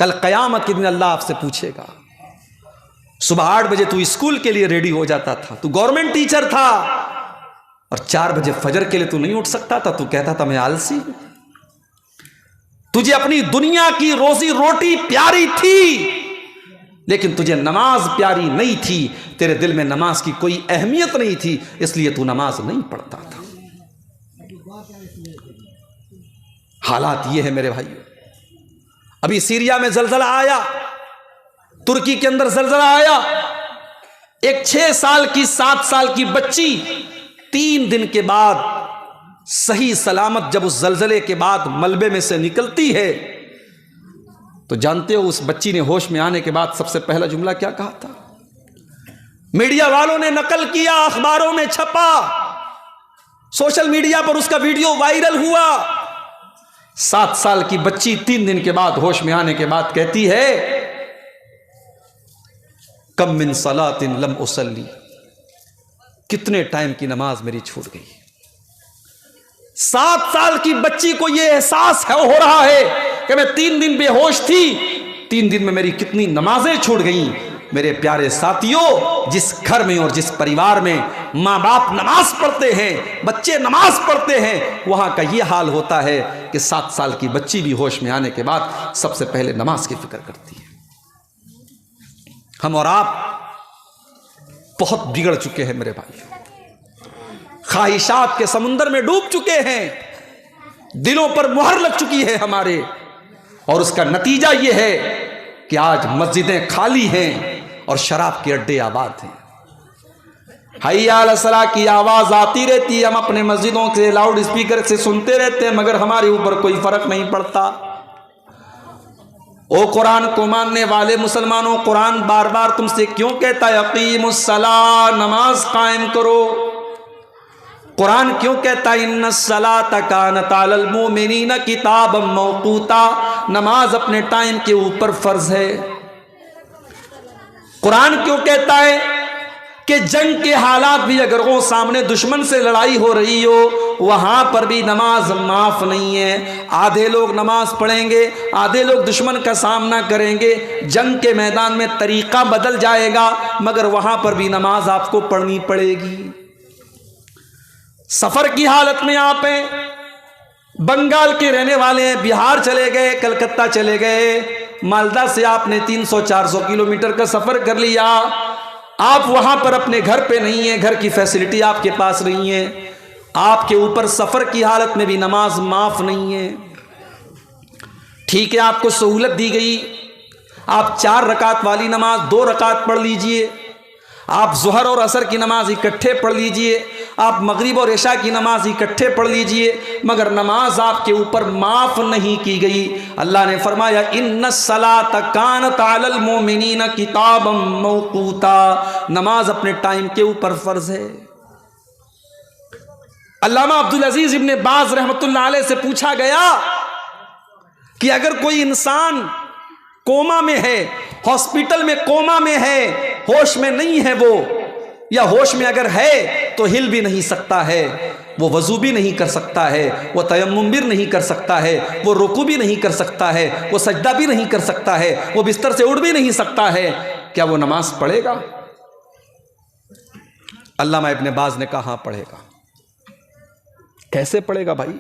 कल क़यामत के दिन अल्लाह आपसे पूछेगा। सुबह 8 बजे तू स्कूल के लिए रेडी हो जाता था, तू गवर्नमेंट टीचर था, और 4 बजे फजर के लिए तू नहीं उठ सकता था, तू कहता था मैं आलसी हूं। तुझे अपनी दुनिया की रोजी रोटी प्यारी थी, लेकिन तुझे नमाज प्यारी नहीं थी। तेरे दिल में नमाज की कोई अहमियत नहीं थी, इसलिए तू नमाज नहीं पढ़ता था। हालात ये है मेरे भाइयों। अभी सीरिया में जलजला आया, तुर्की के अंदर जलजला आया। एक 6 साल की 7 साल की बच्ची 3 दिन के बाद सही सलामत जब उस जलजले के बाद मलबे में से निकलती है, तो जानते हो उस बच्ची ने होश में आने के बाद सबसे पहला जुमला क्या कहा था? मीडिया वालों ने नकल किया, अखबारों में छपा, सोशल मीडिया पर उसका वीडियो वायरल हुआ। 7 साल की बच्ची 3 दिन के बाद होश में आने के बाद कहती है, कम मिन सलातिन लम उसल्ली, कितने टाइम की नमाज मेरी छूट गई। 7 साल की बच्ची को यह एहसास हो रहा है कि मैं 3 दिन बेहोश थी, 3 दिन में मेरी कितनी नमाजें छूट गईं। मेरे प्यारे साथियों, जिस घर में और जिस परिवार में माँ बाप नमाज पढ़ते हैं, बच्चे नमाज पढ़ते हैं, वहां का यह हाल होता है कि 7 साल की बच्ची भी होश में आने के बाद सबसे पहले नमाज की फिक्र करती है। हम और आप बहुत बिगड़ चुके हैं मेरे भाइयों, ख्वाहिशात के समुंदर में डूब चुके हैं, दिलों पर मुहर लग चुकी है हमारे, और उसका नतीजा यह है कि आज मस्जिदें खाली हैं और शराब के अड्डे आबाद हैं। हय्या अला सलाह की आवाज आती रहती है, हम अपने मस्जिदों से लाउड स्पीकर से सुनते रहते हैं, मगर हमारे ऊपर कोई फर्क नहीं पड़ता। ओ कुरान को मानने वाले मुसलमानों, कुरान बार बार तुमसे क्यों कहता है अक़ीमुस्सलाह, नमाज कायम करो। कुरान क्यों कहता है इन्नस्सलात कानत अलल मुमिनीन किताबम मौक़ूता, नमाज अपने टाइम के ऊपर फर्ज है। कुरान क्यों कहता है कि जंग के हालात भी अगर वो सामने दुश्मन से लड़ाई हो रही हो, वहां पर भी नमाज माफ नहीं है। आधे लोग नमाज पढ़ेंगे, आधे लोग दुश्मन का सामना करेंगे, जंग के मैदान में तरीका बदल जाएगा, मगर वहां पर भी नमाज आपको पढ़नी पड़ेगी। सफर की हालत में आप हैं, बंगाल के रहने वाले हैं, बिहार चले गए, कलकत्ता चले गए, मालदा से आपने 300-400 किलोमीटर का सफर कर लिया, आप वहां पर अपने घर पे नहीं है, घर की फैसिलिटी आपके पास नहीं है, आपके ऊपर सफर की हालत में भी नमाज माफ नहीं है। ठीक है, आपको सहूलत दी गई, आप 4 रकात वाली नमाज 2 रकात पढ़ लीजिए, आप ज़ुहर और असर की नमाज इकट्ठे पढ़ लीजिए, आप मगरिब और इशा की नमाज इकट्ठे पढ़ लीजिए, मगर नमाज आपके ऊपर माफ नहीं की गई। अल्लाह ने फरमाया इन्नस्सलात कानत अलल मुमिनीन किताबम मौक़ूता, नमाज अपने टाइम के ऊपर फर्ज है। अल्लामा अब्दुल अजीज इब्ने बाज रहमतुल्लाह अलैह से पूछा गया कि अगर कोई इंसान कोमा में है, हॉस्पिटल में कोमा में है, होश में नहीं है वो, या होश में अगर है तो हिल भी नहीं सकता है, वो वजू भी नहीं कर सकता है, वो तयम्मुम भी नहीं कर सकता है, वो रुकू भी नहीं कर सकता है, वो सजदा भी नहीं कर सकता है, वो बिस्तर से उठ भी नहीं सकता है, क्या वो नमाज पढ़ेगा? अल्लामा इब्ने बाज ने कहा पढ़ेगा। कैसे पढ़ेगा भाई?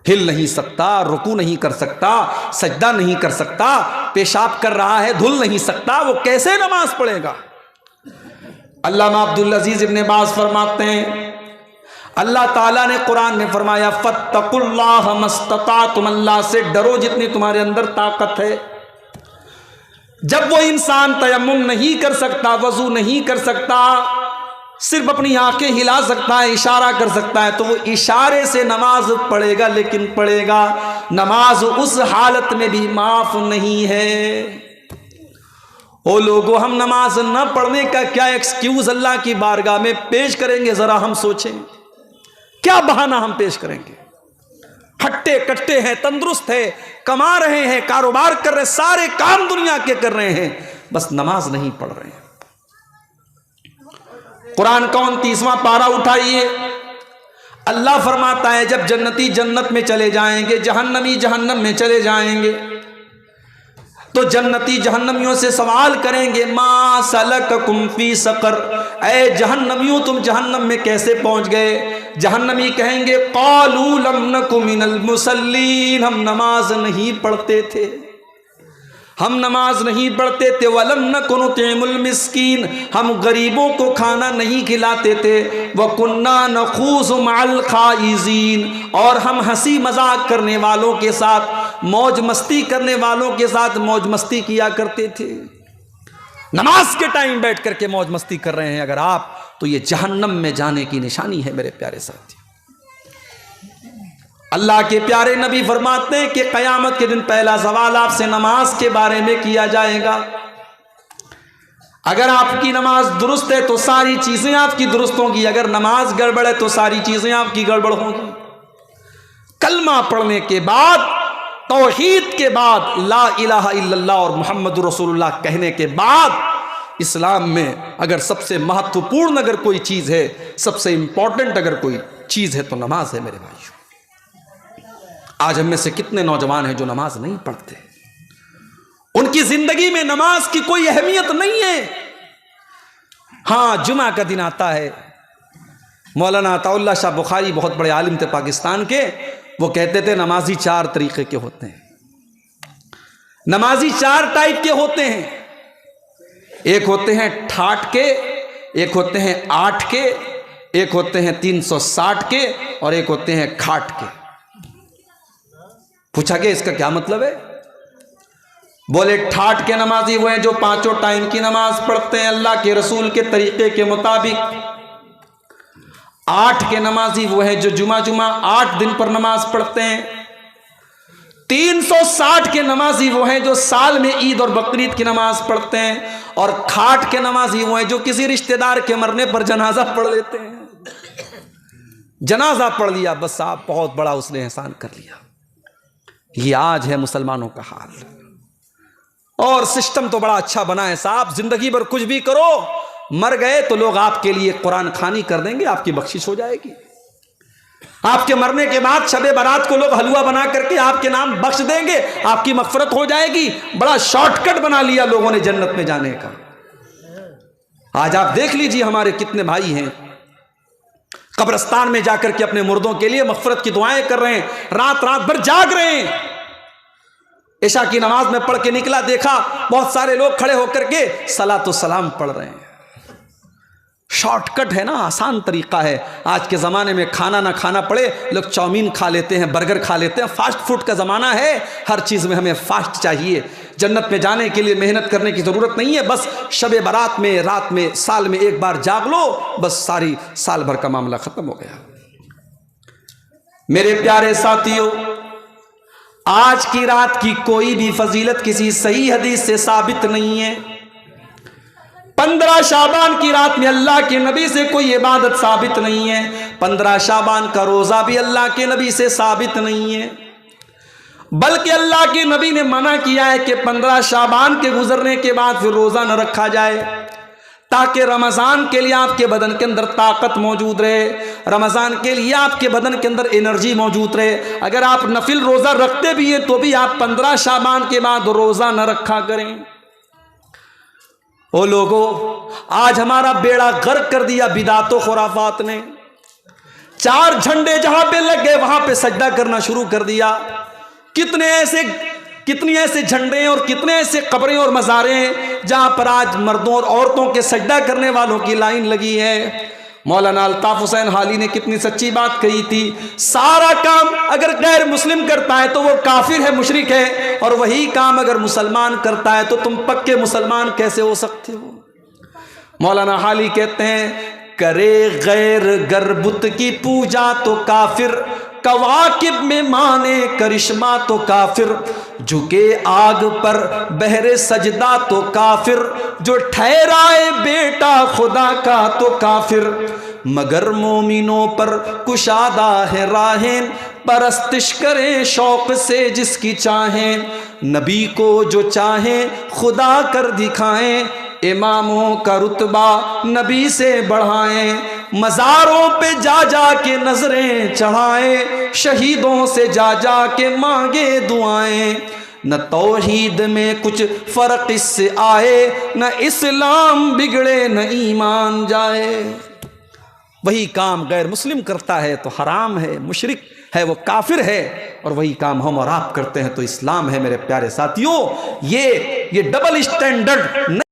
हिल नहीं सकता, रुकू नहीं कर सकता, सजदा नहीं कर सकता, पेशाब कर रहा है, धुल नहीं सकता, वो कैसे नमाज पढ़ेगा? अल्लामा अब्दुल अजीज इब्ने बाज फरमाते हैं, अल्लाह ताला ने कुरान में फरमाया फत्तकुल्लाह मस्ततातुम, अल्लाह से डरो जितनी तुम्हारे अंदर ताकत है। जब वो इंसान तयम्मुम नहीं कर सकता, वजू नहीं कर सकता, सिर्फ अपनी आंखें हिला सकता है, इशारा कर सकता है, तो वो इशारे से नमाज पढ़ेगा, लेकिन पढ़ेगा। नमाज उस हालत में भी माफ नहीं है। ओ लोगों, हम नमाज न पढ़ने का क्या एक्सक्यूज अल्लाह की बारगाह में पेश करेंगे? जरा हम सोचें, क्या बहाना हम पेश करेंगे? हट्टे कट्टे हैं, तंदुरुस्त है, कमा रहे हैं, कारोबार कर रहे हैं, सारे काम दुनिया के कर रहे हैं, बस नमाज नहीं पढ़ रहे हैं। कुरान का 29वां पारा उठाइए, अल्लाह फरमाता है जब जन्नती जन्नत में चले जाएंगे, जहन्नमी जहन्नम में चले जाएंगे, तो जन्नती जहन्नमियों से सवाल करेंगे, मा सलककुम फी सकर, ऐ जहन्नमियों तुम जहन्नम में कैसे पहुंच गए? जहन्नमी कहेंगे, क़ालू लम नकु मिनल मुसल्लीन, हम नमाज नहीं पढ़ते थे, हम नमाज नहीं पढ़ते थे। वलम नकु नुतिमुल मिस्कीन, हम गरीबों को खाना नहीं खिलाते थे। वकुन्ना नखूज़ु मअल खाइज़ीन, और हम हंसी मजाक करने वालों के साथ, मौज मस्ती करने वालों के साथ मौज मस्ती किया करते थे। नमाज के टाइम बैठ करके मौज मस्ती कर रहे हैं अगर आप, तो ये जहन्नम में जाने की निशानी है मेरे प्यारे साथी। अल्लाह के प्यारे नबी फरमाते हैं कि क़यामत के दिन पहला सवाल आपसे नमाज के बारे में किया जाएगा। अगर आपकी नमाज दुरुस्त है तो सारी चीजें आपकी दुरुस्त होंगी, अगर नमाज गड़बड़ है तो सारी चीजें आपकी गड़बड़ होंगी। कलमा पढ़ने के बाद, तौहीद के बाद, ला इलाहा इल्लल्लाह और मुहम्मदुर रसूलुल्लाह कहने के बाद इस्लाम में अगर सबसे महत्वपूर्ण अगर कोई चीज है, सबसे इंपॉर्टेंट अगर कोई चीज है तो नमाज है मेरे भाइयों। आज हम में से कितने नौजवान हैं जो नमाज नहीं पढ़ते, उनकी जिंदगी में नमाज की कोई अहमियत नहीं है। हां, जुमा का दिन आता है, मौलाना अताउल्लाह शाह बुखारी बहुत बड़े आलिम थे पाकिस्तान के, वो कहते थे नमाजी 4 तरीके के होते हैं, नमाजी 4 टाइप के होते हैं। एक होते हैं ठाठ के, एक होते हैं 8 के, एक होते हैं 360 के, और एक होते हैं खाट के। पूछा गया इसका क्या मतलब है? बोले ठाठ के नमाजी वो हैं जो 5 टाइम की नमाज पढ़ते हैं अल्लाह के रसूल के तरीके के मुताबिक। 8 के नमाजी वो हैं जो जुमा 8 दिन पर नमाज पढ़ते हैं। 360 के नमाजी वो हैं जो साल में ईद और बकरीद की नमाज पढ़ते हैं। और खाट के नमाजी वो हैं जो किसी रिश्तेदार के मरने पर जनाजा पढ़ लेते हैं। जनाजा पढ़ लिया, बस आप बहुत बड़ा उसने एहसान कर लिया। ये आज है मुसलमानों का हाल। और सिस्टम तो बड़ा अच्छा बना है साहब, जिंदगी भर कुछ भी करो, मर गए तो लोग आपके लिए कुरान खानी कर देंगे, आपकी बख्शिश हो जाएगी। आपके मरने के बाद शबे बारात को लोग हलवा बना करके आपके नाम बख्श देंगे, आपकी मगफरत हो जाएगी। बड़ा शॉर्टकट बना लिया लोगों ने जन्नत में जाने का। आज आप देख लीजिए हमारे कितने भाई हैं कब्रिस्तान में जाकर के अपने मुर्दों के लिए मगफरत की दुआएं कर रहे हैं, रात रात भर जाग रहे हैं। इशा की नमाज में पढ़ के निकला, देखा बहुत सारे लोग खड़े होकर के सलातो सलाम पढ़ रहे हैं। शॉर्टकट है ना, आसान तरीका है। आज के ज़माने में खाना ना खाना पड़े, लोग चाउमीन खा लेते हैं, बर्गर खा लेते हैं। फास्ट फूड का ज़माना है, हर चीज़ में हमें फास्ट चाहिए। जन्नत में जाने के लिए मेहनत करने की ज़रूरत नहीं है, बस शबे बारात में रात में साल में एक बार जाग लो, बस सारी साल भर का मामला ख़त्म हो गया। मेरे प्यारे साथियों, आज की रात की कोई भी फजीलत किसी सही हदीस से साबित नहीं है। 15 शाबान की रात में अल्लाह के नबी से कोई इबादत साबित नहीं है। 15 शाबान का रोज़ा भी अल्लाह के नबी से साबित नहीं है, बल्कि अल्लाह के नबी ने मना किया है कि 15 शाबान के गुजरने के बाद फिर रोज़ा न रखा जाए, ताकि रमज़ान के लिए आपके बदन के अंदर ताकत मौजूद रहे, रमज़ान के लिए आपके बदन के अंदर एनर्जी मौजूद रहे। अगर आप नफिल रोज़ा रखते भी हैं तो भी आप 15 शाबान के बाद रोज़ा न रखा करें। ओ लोगों, आज हमारा बेड़ा गर्क कर दिया बिदातो खुराफात ने। 4 झंडे जहां पे लग गए वहां पे सजदा करना शुरू कर दिया। कितनी ऐसे झंडे और कितने ऐसे कब्रें और मज़ारें हैं जहां पर आज मर्दों और औरतों के सजदा करने वालों की लाइन लगी है। मौलाना अल्ताफ हुसैन हाली ने कितनी सच्ची बात कही थी, सारा काम अगर गैर मुस्लिम करता है तो वो काफिर है, मुशरिक है, और वही काम अगर मुसलमान करता है तो तुम पक्के मुसलमान कैसे हो सकते हो। मौलाना हाली कहते हैं, करे गैर गरबुत की पूजा तो काफिर, कवाकिब में माने करिश्मा तो काफिर, झुके आग पर बहरे सजदा तो काफिर, जो ठहराए बेटा खुदा का तो काफिर, मगर मोमिनों पर कुशादा है राहें, परस्तिश करें शौक से जिसकी चाहें, नबी को जो चाहें खुदा कर दिखाएं, इमामों का रुतबा नबी से बढ़ाएं, मज़ारों पे जा जा के नजरें चढ़ाएं, शहीदों से जा जा के मांगे दुआएं, न तौहीद में कुछ फ़र्क इससे आए, न इस्लाम बिगड़े न ईमान जाए। वही काम गैर मुस्लिम करता है तो हराम है, मुशरिक है, वो काफिर है, और वही काम हम और आप करते हैं तो इस्लाम है। मेरे प्यारे साथियों, ये डबल स्टैंडर्ड